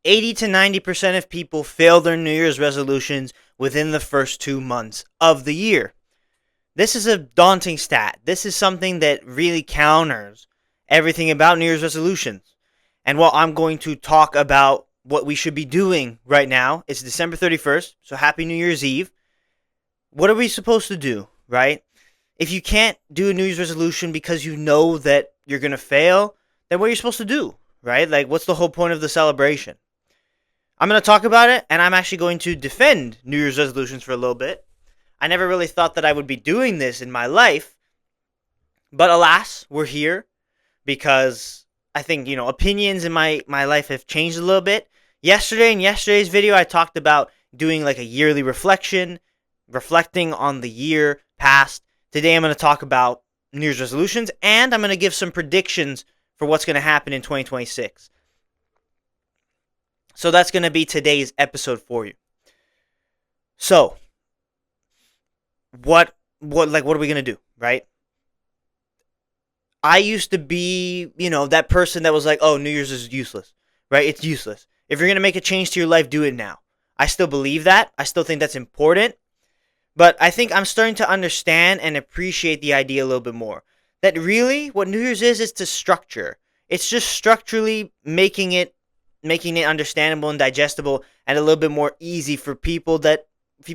80 to 90% of people fail their New Year's resolutions within the first 2 months of the year. This is a daunting stat. This is something that really counters everything about New Year's resolutions. And while I'm going to talk about what we should be doing right now, it's December 31st, so happy New Year's Eve. What are we supposed to do, right? If you can't do a New Year's resolution because you know that you're going to fail, then what are you supposed to do, right? Like, what's the whole point of the celebration? I'm going to talk about it, and I'm actually going to defend New Year's resolutions for a little bit. I never really thought that I would be doing this in my life, but alas, we're here because I think, opinions in my life have changed a little bit. Yesterday, in yesterday's video, I talked about doing like a yearly reflecting on the year past. Today, I'm going to talk about New Year's resolutions, and I'm going to give some predictions for what's going to happen in 2026. So that's going to be today's episode for you. So, what are we going to do, right? I used to be, that person that was like, oh, New Year's is useless, right? It's useless. If you're going to make a change to your life, do it now. I still believe that. I still think that's important. But I think I'm starting to understand and appreciate the idea a little bit more. That really, what New Year's is to structure. It's just structurally making it understandable and digestible and a little bit more easy for people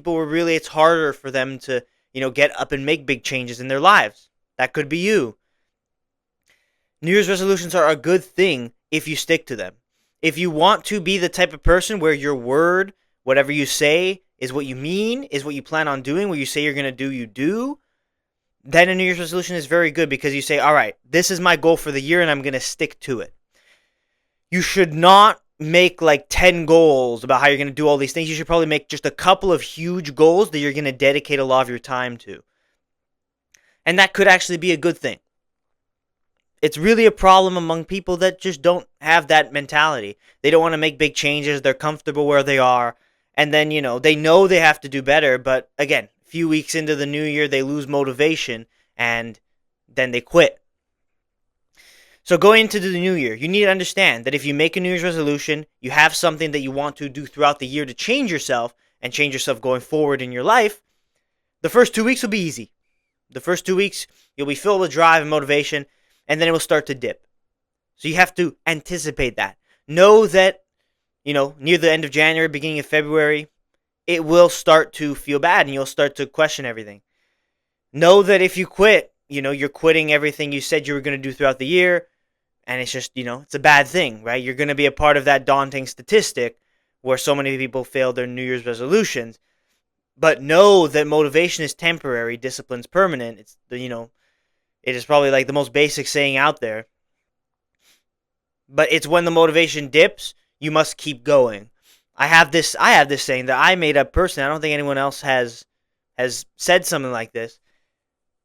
were really, it's harder for them to, get up and make big changes in their lives. That could be you. New Year's resolutions are a good thing if you stick to them. If you want to be the type of person where your word, whatever you say, is what you mean, is what you plan on doing, what you say you're going to do, you do, then a New Year's resolution is very good because you say, all right, this is my goal for the year and I'm going to stick to it. You should not make like 10 goals about how you're going to do all these things. You should probably make just a couple of huge goals that you're going to dedicate a lot of your time to. And that could actually be a good thing. It's really a problem among people that just don't have that mentality. They don't want to make big changes. They're comfortable where they are. And then, they know they have to do better. But again, a few weeks into the new year, they lose motivation and then they quit. So going into the new year, you need to understand that if you make a New Year's resolution, you have something that you want to do throughout the year to change yourself and change yourself going forward in your life, the first 2 weeks will be easy. The first 2 weeks, you'll be filled with drive and motivation, and then it will start to dip. So you have to anticipate that. Know that, near the end of January, beginning of February, it will start to feel bad and you'll start to question everything. Know that if you quit, you're quitting everything you said you were going to do throughout the year. And it's just, it's a bad thing, right? You're going to be a part of that daunting statistic where so many people fail their New Year's resolutions. But know that motivation is temporary, discipline's permanent. It's, it is probably like the most basic saying out there. But it's when the motivation dips, you must keep going. I have this saying that I made up personally. I don't think anyone else has said something like this.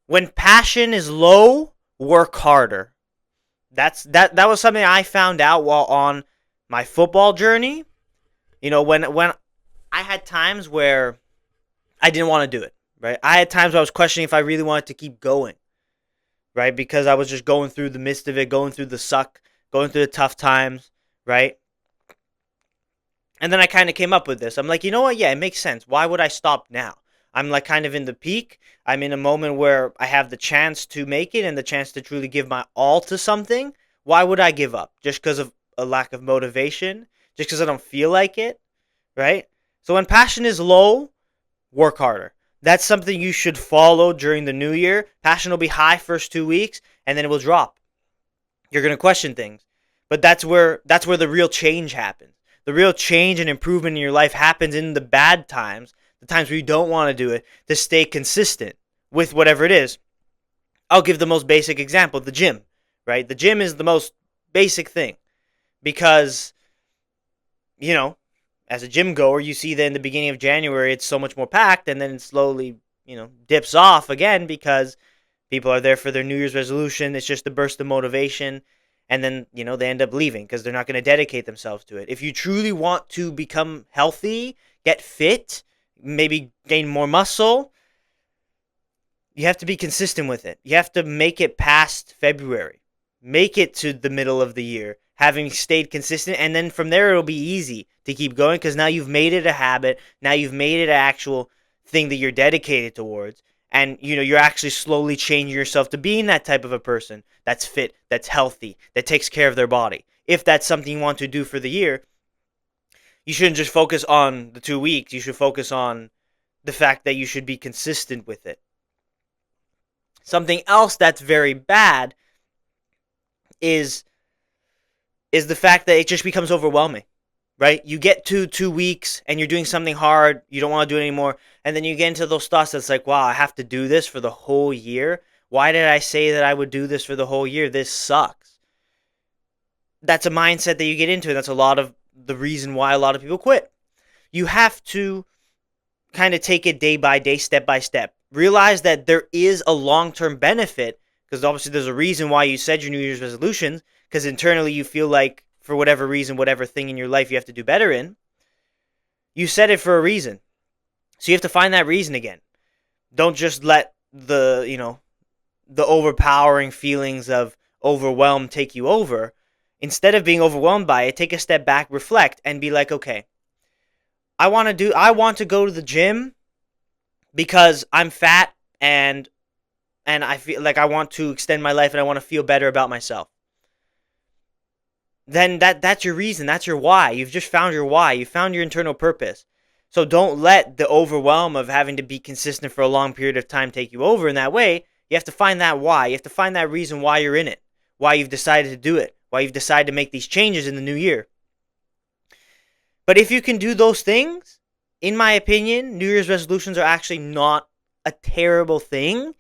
When passion is low, work harder. That was something I found out while on my football journey. When I had times where I didn't want to do it, right? I had times where I was questioning if I really wanted to keep going, right? Because I was just going through the midst of it, going through the suck, going through the tough times, right? And then I kind of came up with this. I'm like, you know what? Yeah, it makes sense. Why would I stop now? I'm like kind of in the peak. I'm in a moment where I have the chance to make it and the chance to truly give my all to something. Why would I give up? Just because of a lack of motivation? Just because I don't feel like it? Right? So when passion is low, work harder. That's something you should follow during the new year. Passion will be high first 2 weeks and then it will drop. You're going to question things. But that's where the real change happens. The real change and improvement in your life happens in the bad times. The times where you don't want to do it, to stay consistent with whatever it is. I'll give the most basic example, the gym, right? The gym is the most basic thing because, as a gym goer, you see that in the beginning of January, it's so much more packed and then it slowly, dips off again because people are there for their New Year's resolution. It's just a burst of motivation. And then, they end up leaving because they're not going to dedicate themselves to it. If you truly want to become healthy, get fit, maybe gain more muscle, you have to be consistent with it. You have to make it past February. Make it to the middle of the year. having stayed consistent, and then from there it'll be easy to keep going because now you've made it a habit. Now you've made it an actual thing that you're dedicated towards, and you're actually slowly changing yourself to being that type of a person that's fit, that's healthy, that takes care of their body. If that's something you want to do for the year, you shouldn't just focus on the 2 weeks. You should focus on the fact that you should be consistent with it. Something else that's very bad is the fact that it just becomes overwhelming, right? You get to 2 weeks and you're doing something hard, you don't want to do it anymore, and then you get into those thoughts that's like, wow, I have to do this for the whole year? Why did I say that I would do this for the whole year? This sucks. That's a mindset that you get into, and that's a lot of the reason why a lot of people quit. You have to kind of take it day by day, step by step. Realize that there is a long-term benefit, because obviously there's a reason why you said your New Year's resolutions, because internally you feel like for whatever reason, whatever thing in your life you have to do better in, you said it for a reason. So you have to find that reason again. Don't just let the overpowering feelings of overwhelm take you over. Instead of being overwhelmed by it, take a step back, reflect, and be like, okay, I want to go to the gym because I'm fat and I feel like I want to extend my life and I want to feel better about myself. Then that's your reason, that's your why. You've just found your why. You found your internal purpose. So don't let the overwhelm of having to be consistent for a long period of time take you over in that way. You have to find that why. You have to find that reason why you're in it, why you've decided to do it, why you've decided to make these changes in the new year. But if you can do those things, in my opinion, New Year's resolutions are actually not a terrible thing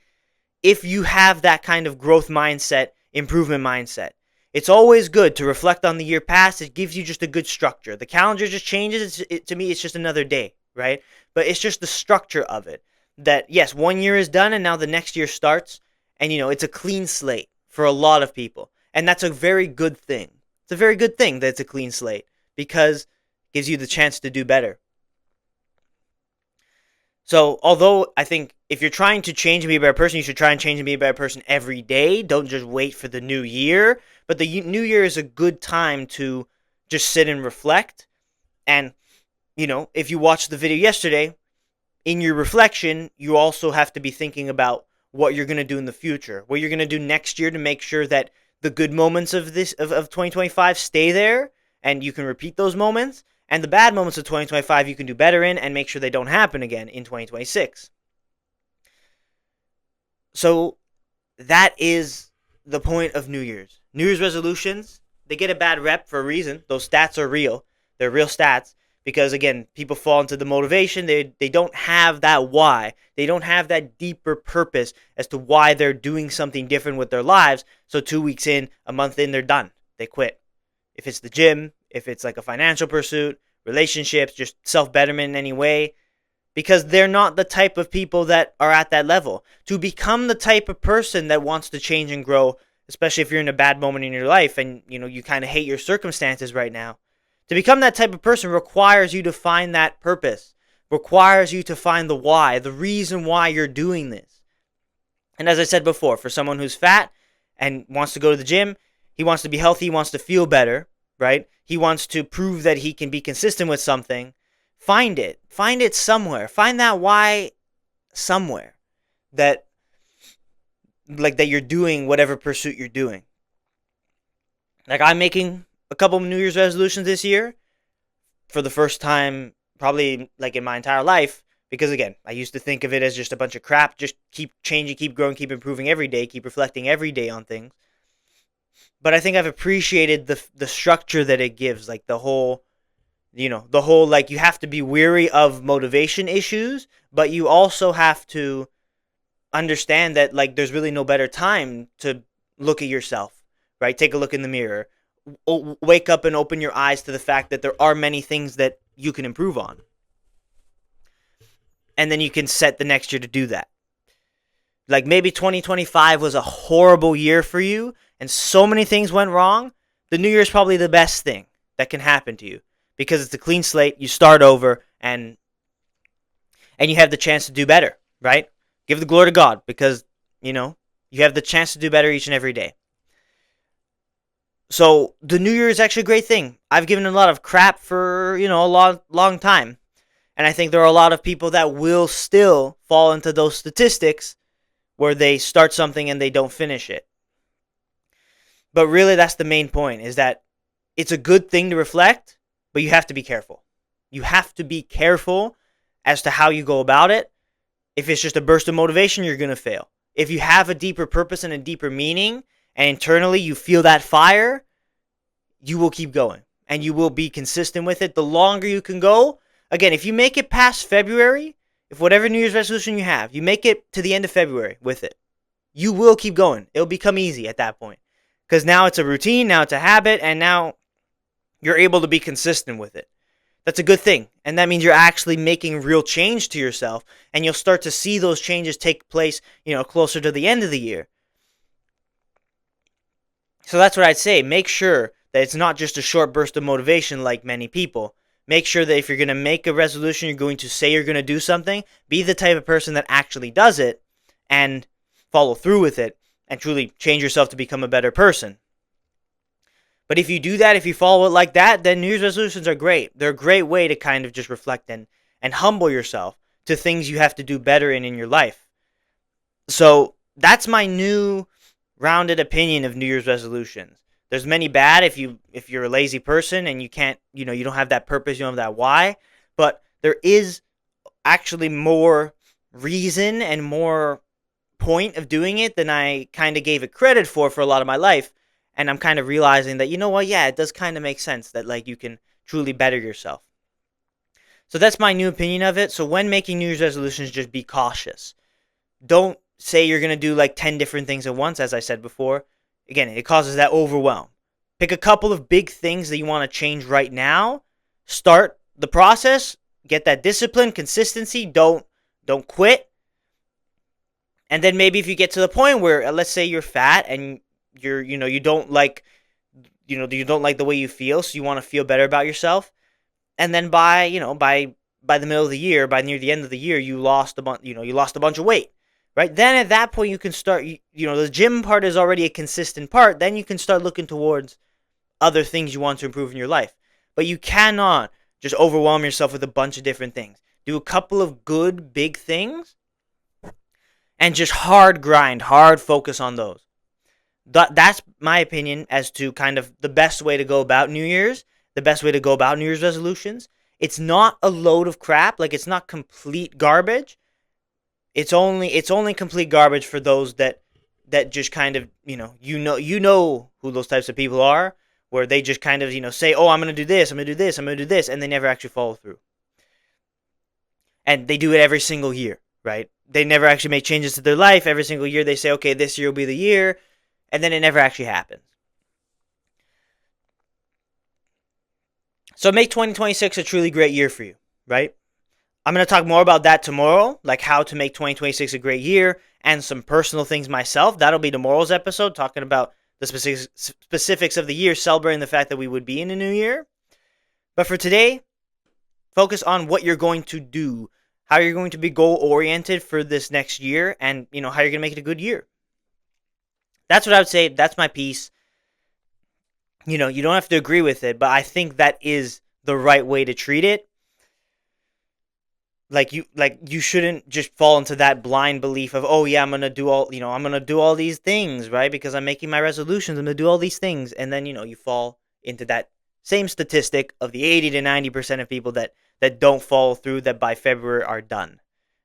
if you have that kind of growth mindset, improvement mindset. It's always good to reflect on the year past. It gives you just a good structure. The calendar just changes. To me, it's just another day, right? But it's just the structure of it. That, yes, 1 year is done and now the next year starts. And, it's a clean slate for a lot of people. And that's a very good thing. It's a very good thing that it's a clean slate because it gives you the chance to do better. So, although I think if you're trying to change and be a better person, you should try and change and be a better person every day. Don't just wait for the new year. But the new year is a good time to just sit and reflect. And, if you watched the video yesterday, in your reflection, you also have to be thinking about what you're going to do in the future, what you're going to do next year to make sure that the good moments of 2025 stay there and you can repeat those moments. And the bad moments of 2025 you can do better in and make sure they don't happen again in 2026. So that is the point of New Year's. New Year's resolutions, they get a bad rep for a reason. Those stats are real. They're real stats because, again, people fall into the motivation. They don't have that why. They don't have that deeper purpose as to why they're doing something different with their lives. So 2 weeks in, a month in, they're done. They quit. If it's the gym, if it's like a financial pursuit, relationships, just self-betterment in any way, because they're not the type of people that are at that level. To become the type of person that wants to change and grow, especially if you're in a bad moment in your life and you kind of hate your circumstances right now, to become that type of person requires you to find that purpose, requires you to find the why, the reason why you're doing this. And as I said before, for someone who's fat and wants to go to the gym, he wants to be healthy, he wants to feel better, right? He wants to prove that he can be consistent with something. Find it. Find it somewhere. Find that why somewhere. That you're doing whatever pursuit you're doing. Like, I'm making a couple of New Year's resolutions this year for the first time probably like in my entire life. Because again, I used to think of it as just a bunch of crap. Just keep changing, keep growing, keep improving every day, keep reflecting every day on things. But I think I've appreciated the structure that it gives, like the whole like you have to be weary of motivation issues, but you also have to understand that like there's really no better time to look at yourself, right? Take a look in the mirror, wake up and open your eyes to the fact that there are many things that you can improve on. And then you can set the next year to do that. Like maybe 2025 was a horrible year for you and so many things went wrong. The new year is probably the best thing that can happen to you because it's a clean slate. You start over and you have the chance to do better, right? Give the glory to God because, you have the chance to do better each and every day. So the New Year is actually a great thing. I've given a lot of crap for, a long time. And I think there are a lot of people that will still fall into those statistics where they start something and they don't finish it. But really, that's the main point, is that it's a good thing to reflect, but you have to be careful. You have to be careful as to how you go about it. If it's just a burst of motivation, you're going to fail. If you have a deeper purpose and a deeper meaning, and internally you feel that fire, you will keep going and you will be consistent with it. The longer you can go, again, if you make it past February, if whatever New Year's resolution you have, you make it to the end of February with it, you will keep going. It'll become easy at that point because now it's a routine, now it's a habit, and now you're able to be consistent with it. That's a good thing. And that means you're actually making real change to yourself, and you'll start to see those changes take place, closer to the end of the year. So that's what I'd say. Make sure that it's not just a short burst of motivation like many people. Make sure that if you're going to make a resolution, you're going to say you're going to do something, be the type of person that actually does it and follow through with it and truly change yourself to become a better person. But if you do that, if you follow it like that, then New Year's resolutions are great. They're a great way to kind of just reflect and humble yourself to things you have to do better in your life. So that's my new rounded opinion of New Year's resolutions. There's many bad if you're a lazy person and you can't, you don't have that purpose, you don't have that why, but there is actually more reason and more point of doing it than I kind of gave it credit for a lot of my life. And I'm kind of realizing that, yeah, it does kind of make sense that like you can truly better yourself. So that's my new opinion of it. So when making New Year's resolutions, just be cautious. Don't say you're going to do like 10 different things at once, as I said before. Again, it causes that overwhelm. Pick a couple of big things that you want to change right now. Start the process. Get that discipline, consistency. Don't quit. And then maybe if you get to the point where, let's say you're fat and you don't like, you don't like the way you feel, so you want to feel better about yourself. And then by the middle of the year, by near the end of the year, you lost a bunch of weight. Right? Then at that point you can start, the gym part is already a consistent part. Then you can start looking towards other things you want to improve in your life. But you cannot just overwhelm yourself with a bunch of different things. Do a couple of good, big things and just hard grind, hard focus on those. That's my opinion as to kind of the best way to go about New Year's, the best way to go about New Year's resolutions. It's not a load of crap. Like, it's not complete garbage. It's only complete garbage for those that just kind of, you know who those types of people are, where they just kind of, say, oh, I'm going to do this, I'm going to do this, I'm going to do this, and they never actually follow through. And they do it every single year, right? They never actually make changes to their life. Every single year they say, okay, this year will be the year, and then it never actually happens. So make 2026 a truly great year for you, right? I'm going to talk more about that tomorrow, like how to make 2026 a great year and some personal things myself. That'll be tomorrow's episode, talking about the specifics of the year, celebrating the fact that we would be in a new year. But for today, focus on what you're going to do, how you're going to be goal-oriented for this next year, and, how you're going to make it a good year. That's what I would say. That's my piece. You don't have to agree with it, but I think that is the right way to treat it. Like you shouldn't just fall into that blind belief of, oh yeah, I'm gonna do all these things, right? Because I'm making my resolutions, I'm gonna do all these things, and then you fall into that same statistic of the 80 to 90% of people that don't follow through, that by February are done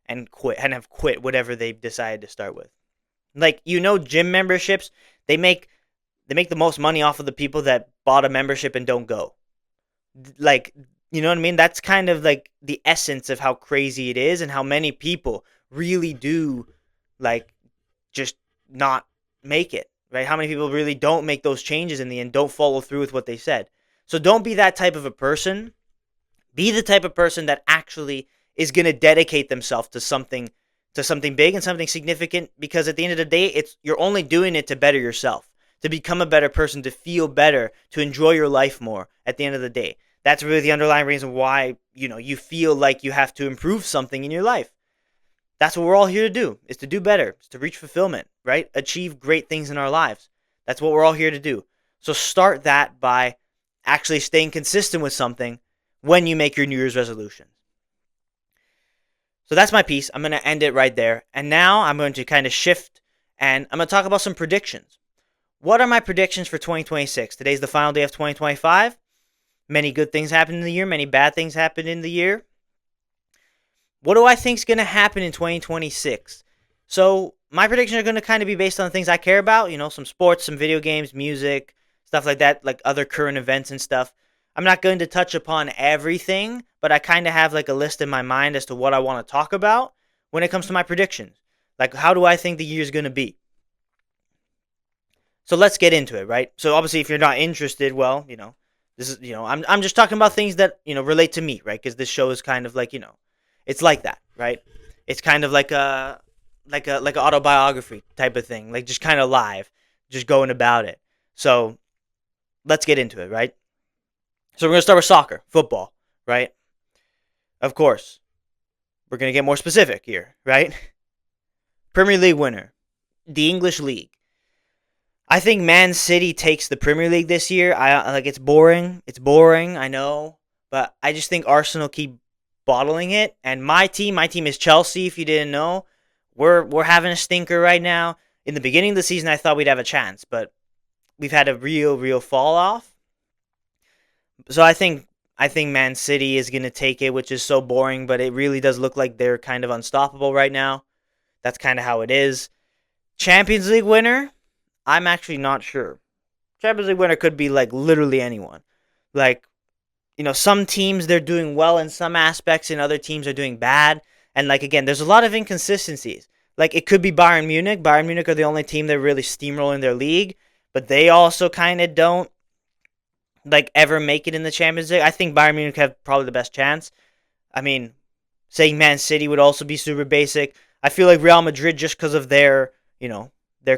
and have quit whatever they've decided to start with. Like, gym memberships, they make the most money off of the people that bought a membership and don't go. Like, you know what I mean? That's kind of like the essence of how crazy it is and how many people really do, like, just not make it, right? How many people really don't make those changes in the end, don't follow through with what they said. So don't be that type of a person. Be the type of person that actually is going to dedicate themselves to something big and something significant, because at the end of the day, you're only doing it to better yourself, to become a better person, to feel better, to enjoy your life more at the end of the day. That's really the underlying reason why, you feel like you have to improve something in your life. That's what we're all here to do, is to do better, is to reach fulfillment, right? Achieve great things in our lives. That's what we're all here to do. So start that by actually staying consistent with something when you make your New Year's resolutions. So that's my piece. I'm going to end it right there. And now I'm going to kind of shift and I'm going to talk about some predictions. What are my predictions for 2026? Today's the final day of 2025. Many good things happened in the year, many bad things happened in the year. What do I think is going to happen in 2026? So, my predictions are going to kind of be based on the things I care about, some sports, some video games, music, stuff like that, like other current events and stuff. I'm not going to touch upon everything, but I kind of have like a list in my mind as to what I want to talk about when it comes to my predictions. Like, how do I think the year is going to be? So let's get into it, right? So obviously, if you're not interested, well, this is, I'm just talking about things that relate to me, right? Because this show is kind of like, it's like that, right? It's kind of like like an autobiography type of thing, like just kind of live, just going about it. So let's get into it, right? So we're gonna start with soccer, football, right? Of course, we're gonna get more specific here, right? Premier League winner, the English League. I think Man City takes the Premier League this year. I like it's boring. It's boring, I know, but I just think Arsenal keep bottling it. And my team is Chelsea. If you didn't know, we're having a stinker right now. In the beginning of the season, I thought we'd have a chance, but we've had a real fall off. So I think Man City is gonna take it, which is so boring, but it really does look like they're kind of unstoppable right now. That's kind of how it is. Champions League winner. I'm actually not sure. Champions League winner could be like literally anyone. Like, some teams they're doing well in some aspects and other teams are doing bad. And like again, there's a lot of inconsistencies. Like it could be Bayern Munich. Bayern Munich are the only team that really steamrolling their league, but they also kind of don't like ever make it in the Champions League. I think Bayern Munich have probably the best chance. I mean, saying Man City would also be super basic. I feel like Real Madrid just because of their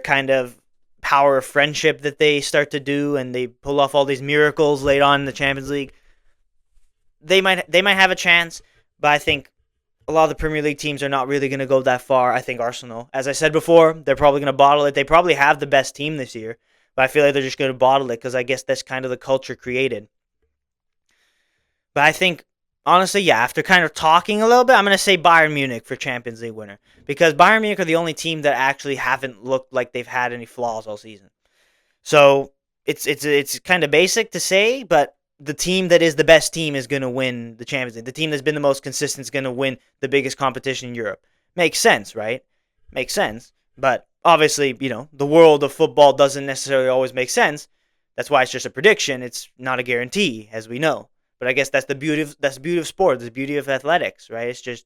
kind of power of friendship that they start to do and they pull off all these miracles late on in the Champions League. They might have a chance, but I think a lot of the Premier League teams are not really going to go that far. I think Arsenal, as I said before, they're probably going to bottle it. They probably have the best team this year, but I feel like they're just going to bottle it because I guess that's kind of the culture created. But I think, honestly, yeah, after kind of talking a little bit, I'm going to say Bayern Munich for Champions League winner because Bayern Munich are the only team that actually haven't looked like they've had any flaws all season. So it's kind of basic to say, but the team that is the best team is going to win the Champions League. The team that's been the most consistent is going to win the biggest competition in Europe. Makes sense, right? Makes sense. But obviously, the world of football doesn't necessarily always make sense. That's why it's just a prediction. It's not a guarantee, as we know. But I guess that's the beauty of sport. That's the beauty of athletics, right? It's just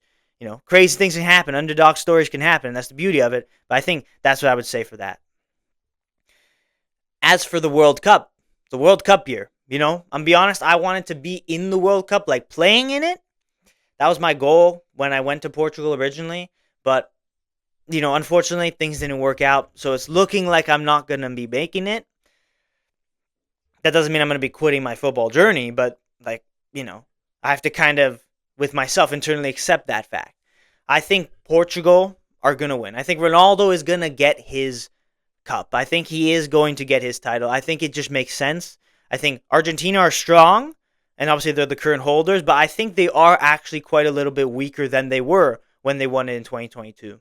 crazy things can happen. Underdog stories can happen. That's the beauty of it. But I think that's what I would say for that. As for the World Cup year, I'm be honest, I wanted to be in the World Cup, like playing in it. That was my goal when I went to Portugal originally, but unfortunately things didn't work out. So it's looking like I'm not going to be making it. That doesn't mean I'm going to be quitting my football journey, but like, I have to kind of with myself internally accept that fact. I think Portugal are going to win. I think Ronaldo is going to get his cup. I think he is going to get his title. I think it just makes sense. I think Argentina are strong, and obviously they're the current holders, but I think they are actually quite a little bit weaker than they were when they won it in 2022.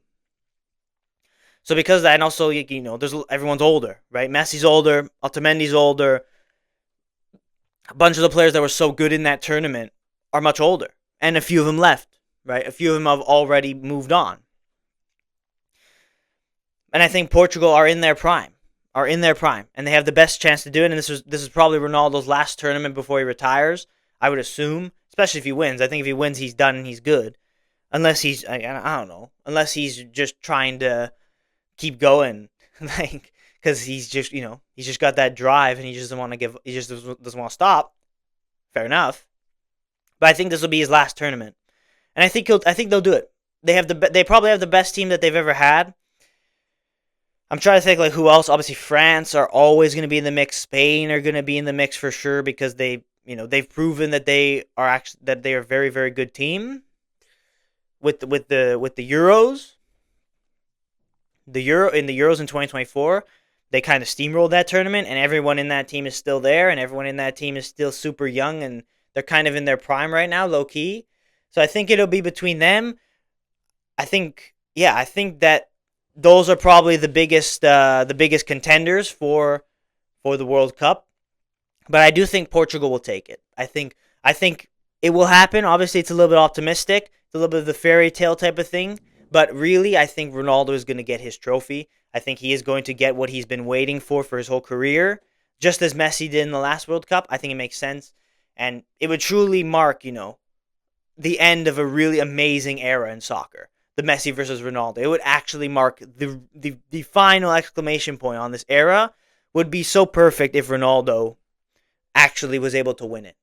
So because of that, and also there's everyone's older, right? Messi's older, Otamendi's older. A bunch of the players that were so good in that tournament are much older, and a few of them left, right? A few of them have already moved on. And I think Portugal are in their prime, and they have the best chance to do it. And this is probably Ronaldo's last tournament before he retires, I would assume, especially if he wins. I think if he wins, he's done and he's good. Unless he's, I don't know, unless he's just trying to keep going, like, because he's just got that drive and he just doesn't want to stop. Fair enough. But I think this will be his last tournament, and I think they'll do it. They probably have the best team that they've ever had. I'm trying to think like who else. Obviously, France are always going to be in the mix. Spain are going to be in the mix for sure because they've proven that they are a very very good team. With the Euros, in the Euros in 2024, they kind of steamrolled that tournament, and everyone in that team is still there, and everyone in that team is still super young, and they're kind of in their prime right now, low key. So I think it'll be between them. I think that those are probably the biggest contenders for the World Cup. But I do think Portugal will take it. I think it will happen. Obviously, it's a little bit optimistic. It's a little bit of the fairy tale type of thing. But really, I think Ronaldo is going to get his trophy. I think he is going to get what he's been waiting for his whole career, just as Messi did in the last World Cup. I think it makes sense, and it would truly mark, the end of a really amazing era in soccer. The Messi versus Ronaldo. It would actually mark the final exclamation point on this era. Would be so perfect if Ronaldo actually was able to win it.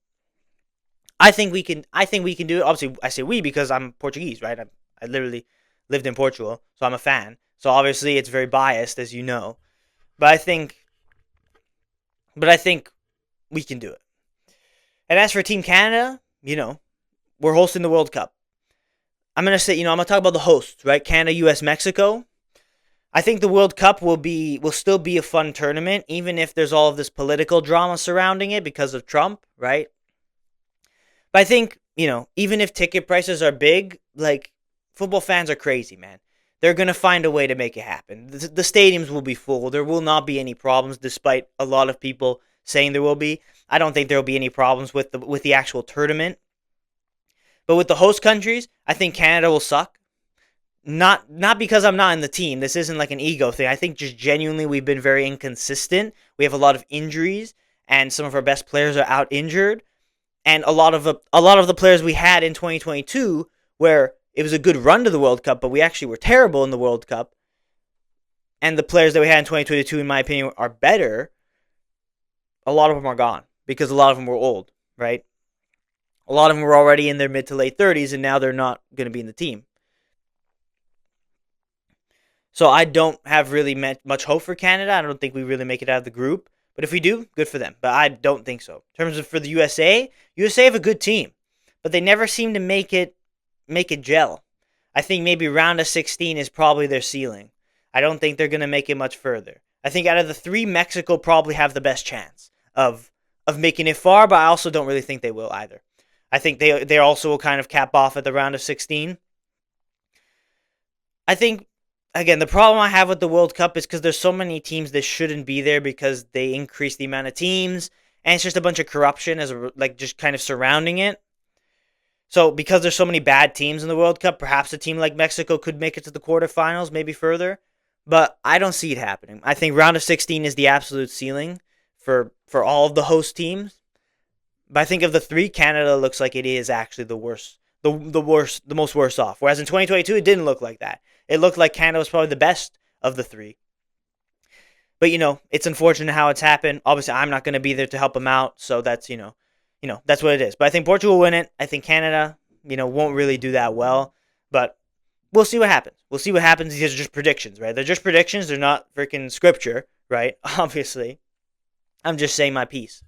I think we can. I think we can do it. Obviously, I say we because I'm Portuguese, right? I literally lived in Portugal, so I'm a fan. So obviously, it's very biased, as you know. But I think we can do it. And as for Team Canada, we're hosting the World Cup. I'm gonna say, I'm gonna talk about the hosts, right? Canada, U.S., Mexico. I think the World Cup will still be a fun tournament, even if there's all of this political drama surrounding it because of Trump, right? But I think, even if ticket prices are big, like, football fans are crazy, man. They're going to find a way to make it happen. The stadiums will be full. There will not be any problems, despite a lot of people saying there will be. I don't think there will be any problems with the actual tournament. But with the host countries, I think Canada will suck. Not because I'm not in the team. This isn't like an ego thing. I think just genuinely we've been very inconsistent. We have a lot of injuries, and some of our best players are out injured. And a lot of the players we had in 2022, where it was a good run to the World Cup, but we actually were terrible in the World Cup. And the players that we had in 2022, in my opinion, are better. A lot of them are gone because a lot of them were old, right? A lot of them were already in their mid to late 30s, and now they're not going to be in the team. So I don't have really much hope for Canada. I don't think we really make it out of the group. But if we do, good for them. But I don't think so. In terms of for the USA have a good team, but they never seem to make it gel. I think maybe round of 16 is probably their ceiling. I don't think they're going to make it much further. I think out of the three, Mexico probably have the best chance of making it far, but I also don't really think they will either. I think they also will kind of cap off at the round of 16. I think, again, the problem I have with the World Cup is because there's so many teams that shouldn't be there because they increase the amount of teams, and it's just a bunch of corruption just kind of surrounding it. So because there's so many bad teams in the World Cup, perhaps a team like Mexico could make it to the quarterfinals, maybe further. But I don't see it happening. I think round of 16 is the absolute ceiling for all of the host teams. But I think of the three, Canada looks like it is actually the worst, the most worse off. Whereas in 2022, it didn't look like that. It looked like Canada was probably the best of the three. But it's unfortunate how it's happened. Obviously, I'm not going to be there to help them out, so that's that's what it is. But I think Portugal will win it. I think Canada, won't really do that well. But we'll see what happens. We'll see what happens. These are just predictions, right? They're just predictions. They're not freaking scripture, right? Obviously, I'm just saying my piece.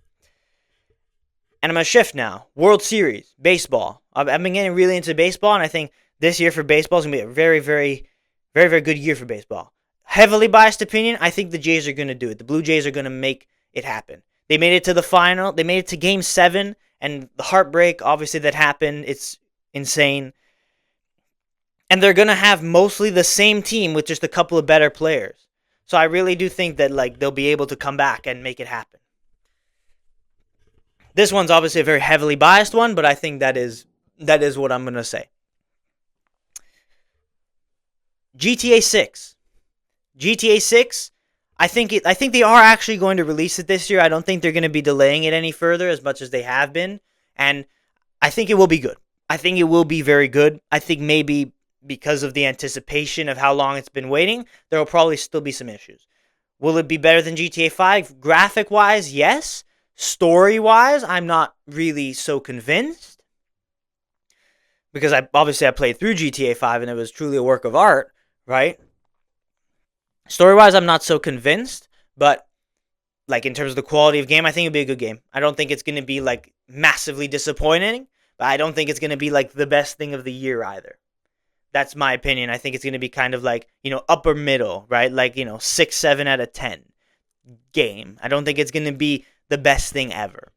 And I'm going to shift now. World Series, baseball. I've been getting really into baseball, and I think this year for baseball is going to be a very, very, very, very good year for baseball. Heavily biased opinion, I think the Jays are going to do it. The Blue Jays are going to make it happen. They made it to the final. They made it to Game 7, and the heartbreak, obviously, that happened, it's insane. And they're going to have mostly the same team with just a couple of better players. So I really do think that they'll be able to come back and make it happen. This one's obviously a very heavily biased one, but I think that is what I'm going to say. GTA 6. GTA 6, I think they are actually going to release it this year. I don't think they're going to be delaying it any further as much as they have been, and I think it will be good. I think it will be very good. I think maybe because of the anticipation of how long it's been waiting, there will probably still be some issues. Will it be better than GTA 5? Graphic-wise, yes. Story-wise, I'm not really so convinced. Because I played through GTA 5 and it was truly a work of art, right? Story-wise, I'm not so convinced. But, in terms of the quality of game, I think it'll be a good game. I don't think it's going to be, massively disappointing. But I don't think it's going to be, the best thing of the year either. That's my opinion. I think it's going to be kind of upper middle, right? 6, 7 out of 10. game. I don't think it's going to be the best thing ever.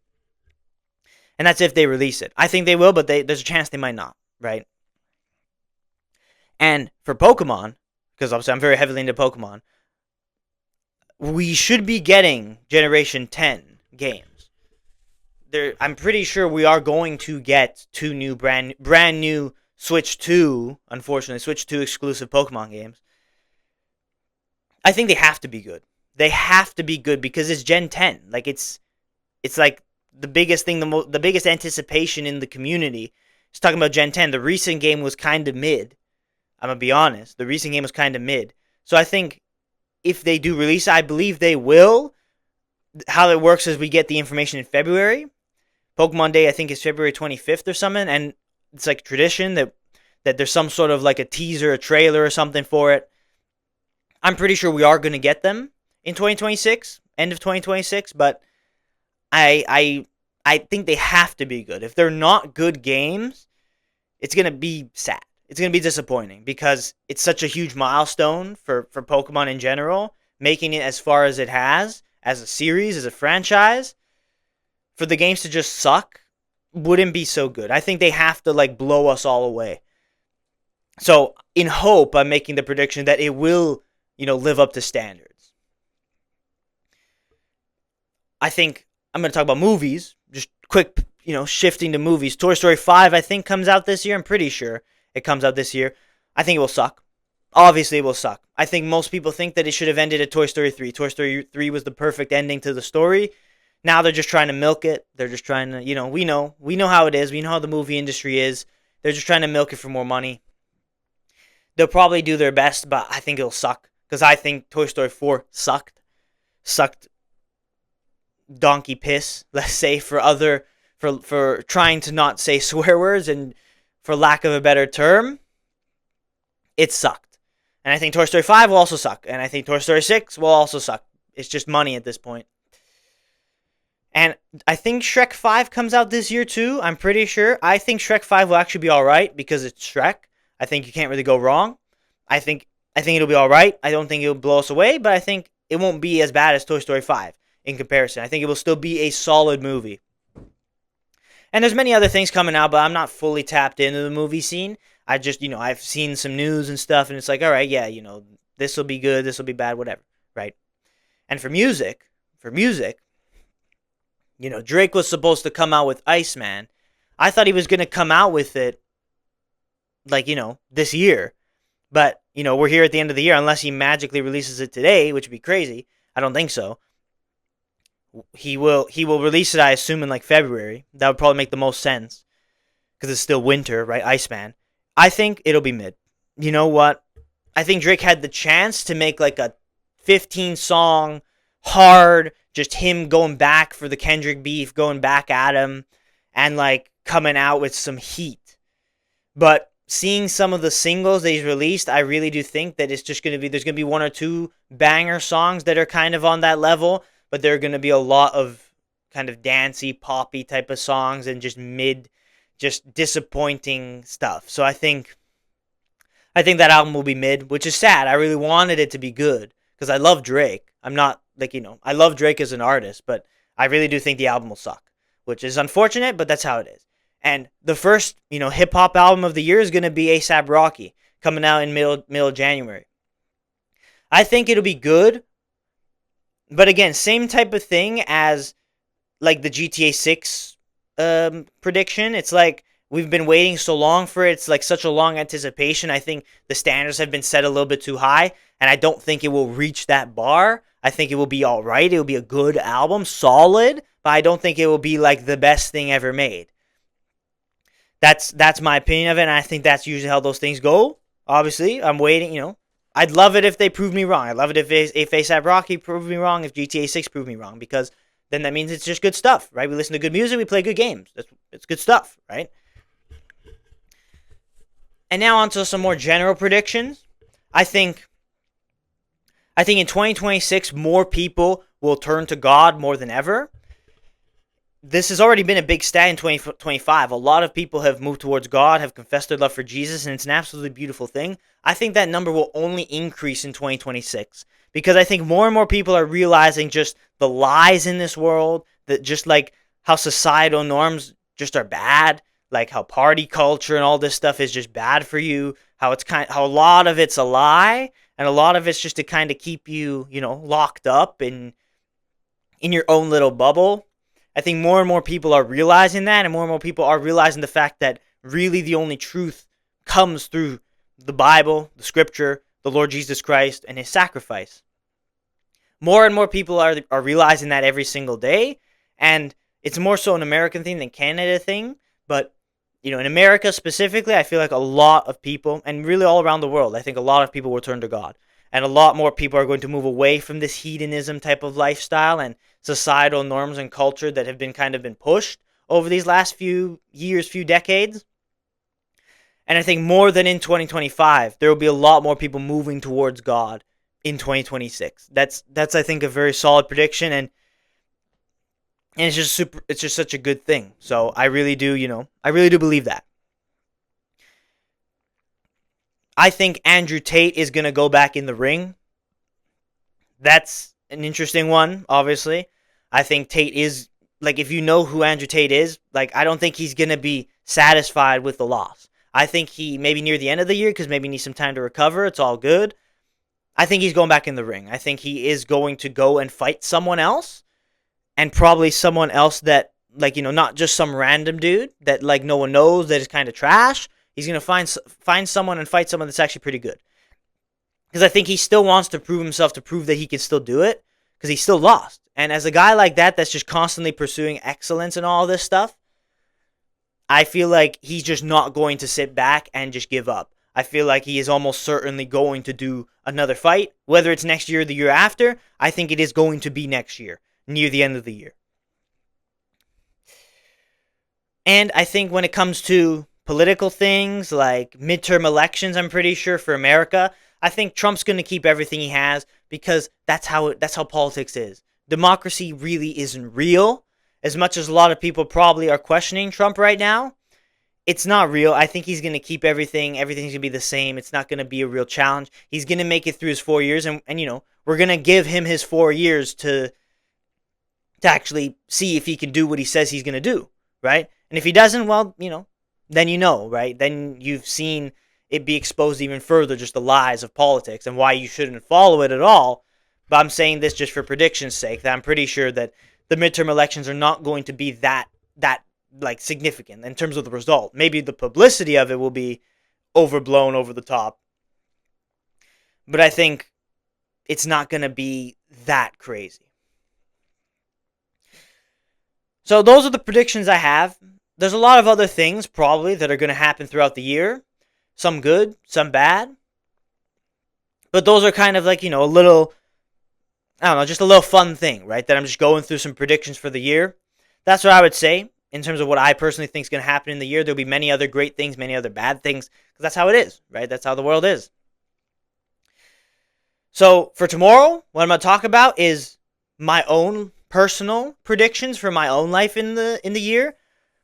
And that's if they release it. I think they will, but there's a chance they might not, right? And for Pokemon, because obviously I'm very heavily into Pokemon, we should be getting Generation 10 games. I'm pretty sure we are going to get two new brand new Switch 2, unfortunately, Switch 2 exclusive Pokemon games. I think they have to be good. They have to be good because it's Gen 10. Like it's like the biggest thing, the biggest anticipation in the community is talking about Gen 10. The recent game was kind of mid. I'm going to be honest. The recent game was kind of mid. So I think if they do release it, I believe they will. How it works is we get the information in February. Pokemon Day, I think, is February 25th or something. And it's like tradition that there's some sort of like a teaser, a trailer or something for it. I'm pretty sure we are going to get them in 2026, end of 2026. But I think they have to be good. If they're not good games, it's going to be sad. It's going to be disappointing because it's such a huge milestone for Pokemon in general, making it as far as it has, as a series, as a franchise. For the games to just suck wouldn't be so good. I think they have to like blow us all away. So in hope, I'm making the prediction that it will, live up to standards. I think I'm going to talk about movies. Just quick, shifting to movies. Toy Story 5, I think, comes out this year. I'm pretty sure it comes out this year. I think it will suck. Obviously, it will suck. I think most people think that it should have ended at Toy Story 3. Toy Story 3 was the perfect ending to the story. Now they're just trying to milk it. They're just trying to, we know how it is. We know how the movie industry is. They're just trying to milk it for more money. They'll probably do their best, but I think it'll suck. Because I think Toy Story 4 sucked. Sucked donkey piss, let's say, for trying to not say swear words, and for lack of a better term, it sucked. And I think Toy Story 5 will also suck. And I think Toy Story 6 will also suck. It's just money at this point. And I think Shrek 5 comes out this year too. I'm pretty sure. I think Shrek 5 will actually be alright because it's Shrek. I think you can't really go wrong. I think it'll be alright. I don't think it'll blow us away, but I think it won't be as bad as Toy Story 5 in comparison. I think it will still be a solid movie. And there's many other things coming out, but I'm not fully tapped into the movie scene. I just, I've seen some news and stuff, and it's like, all right, yeah, this will be good, this will be bad, whatever, right? And for music, Drake was supposed to come out with Iceman. I thought he was going to come out with it, like, this year. But, we're here at the end of the year, unless he magically releases it today, which would be crazy. I don't think so. He will release it, I assume, in like February. That would probably make the most sense. Because it's still winter, right? Iceman. I think it'll be mid. You know what? I think Drake had the chance to make like a 15-song, hard, just him going back for the Kendrick beef, going back at him, and like coming out with some heat. But seeing some of the singles that he's released, I really do think that it's just going to be, there's going to be one or two banger songs that are kind of on that level, but there are going to be a lot of kind of dancey, poppy type of songs and just just disappointing stuff. So I think that album will be mid, which is sad. I really wanted it to be good because I love Drake. I'm not like, I love Drake as an artist, but I really do think the album will suck, which is unfortunate, but that's how it is. And the first, hip-hop album of the year is going to be A$AP Rocky, coming out in middle of January. I think it'll be good, but again, same type of thing as like the GTA 6 prediction. It's like we've been waiting so long for it. It's like such a long anticipation. I think the standards have been set a little bit too high, and I don't think it will reach that bar. I think it will be all right. It will be a good album, solid, but I don't think it will be like the best thing ever made. That's my opinion of it, and I think that's usually how those things go. Obviously, I'm waiting, I'd love it if they prove me wrong. I'd love it if A$AP Rocky proved me wrong, if GTA 6 proved me wrong, because then that means it's just good stuff, right? We listen to good music, we play good games. It's good stuff, right? And now on to some more general predictions. I think in 2026, more people will turn to God more than ever. this has already been a big stat in 2025. A lot of people have moved towards God, have confessed their love for Jesus, and it's an absolutely beautiful thing. I think that number will only increase in 2026 because I think more and more people are realizing just the lies in this world, that just like how societal norms just are bad, like how party culture and all this stuff is just bad for you, how a lot of it's a lie and a lot of it's just to kind of keep you, locked up in your own little bubble. I think more and more people are realizing that, and more people are realizing the fact that really the only truth comes through the Bible, the scripture, the Lord Jesus Christ, and his sacrifice. More and more people are realizing that every single day, and it's more so an American thing than Canada thing, but in America specifically, I feel like a lot of people, and really all around the world, I think a lot of people will turn to God. And a lot more people are going to move away from this hedonism type of lifestyle and societal norms and culture that have been pushed over these last few years, few decades. And I think more than in 2025, there will be a lot more people moving towards God in 2026. That's I think a very solid prediction, and it's just such a good thing. So I really do believe that. I think Andrew Tate is going to go back in the ring. That's an interesting one, obviously. I think Tate is, like, if you know who Andrew Tate is, like, I don't think he's going to be satisfied with the loss. I think he, maybe near the end of the year, because maybe he needs some time to recover, it's all good. I think he's going back in the ring. I think he is going to go and fight someone else, and probably someone else that, like, not just some random dude that, like, no one knows, that is kind of trash. He's going to find someone and fight someone that's actually pretty good. Because I think he still wants to prove himself, to prove that he can still do it, because he still lost. And as a guy like that that's just constantly pursuing excellence and all this stuff, I feel like he's just not going to sit back and just give up. I feel like he is almost certainly going to do another fight. Whether it's next year or the year after, I think it is going to be next year, near the end of the year. And I think when it comes to political things like midterm elections, I'm pretty sure for America, I think Trump's going to keep everything he has because that's how politics is. Democracy really isn't real. As much as a lot of people probably are questioning Trump right now, it's not real. I think he's going to keep everything. Everything's going to be the same. It's not going to be a real challenge. He's going to make it through his 4 years, and we're going to give him his 4 years to actually see if he can do what he says he's going to do, right? And if he doesn't, well, then right? Then you've seen it be exposed even further, just the lies of politics and why you shouldn't follow it at all. But I'm saying this just for prediction's sake, that I'm pretty sure that the midterm elections are not going to be that like significant in terms of the result. Maybe the publicity of it will be overblown, over the top. But I think it's not going to be that crazy. So those are the predictions I have. There's a lot of other things probably that are going to happen throughout the year. Some good, some bad. But those are kind of like, a little, I don't know, just a little fun thing, right? That I'm just going through some predictions for the year. That's what I would say in terms of what I personally think is going to happen in the year. There'll be many other great things, many other bad things, because that's how it is, right? That's how the world is. So for tomorrow, what I'm going to talk about is my own personal predictions for my own life in the year.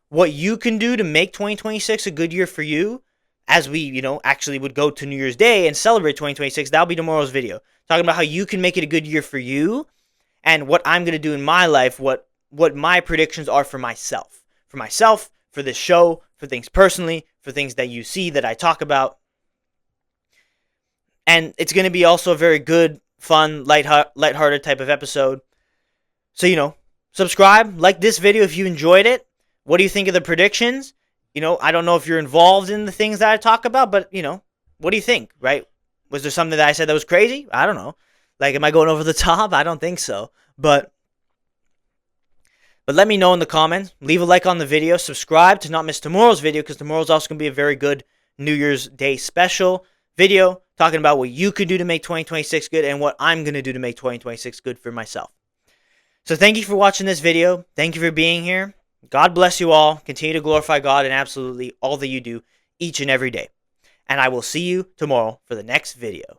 What you can do to make 2026 a good year for you, as we, actually would go to New Year's Day and celebrate 2026. That'll be tomorrow's video. Talking about how you can make it a good year for you, and what I'm going to do in my life, what my predictions are for myself. For myself, for this show, for things personally, for things that you see that I talk about. And it's going to be also a very good, fun, lighthearted type of episode. So, subscribe, like this video if you enjoyed it. What do you think of the predictions? I don't know if you're involved in the things that I talk about, but, what do you think, right? Was there something that I said that was crazy? I don't know. Like, am I going over the top? I don't think so. But let me know in the comments. Leave a like on the video. Subscribe to not miss tomorrow's video, because tomorrow's also going to be a very good New Year's Day special video talking about what you could do to make 2026 good and what I'm going to do to make 2026 good for myself. So thank you for watching this video. Thank you for being here. God bless you all. Continue to glorify God in absolutely all that you do each and every day. And I will see you tomorrow for the next video.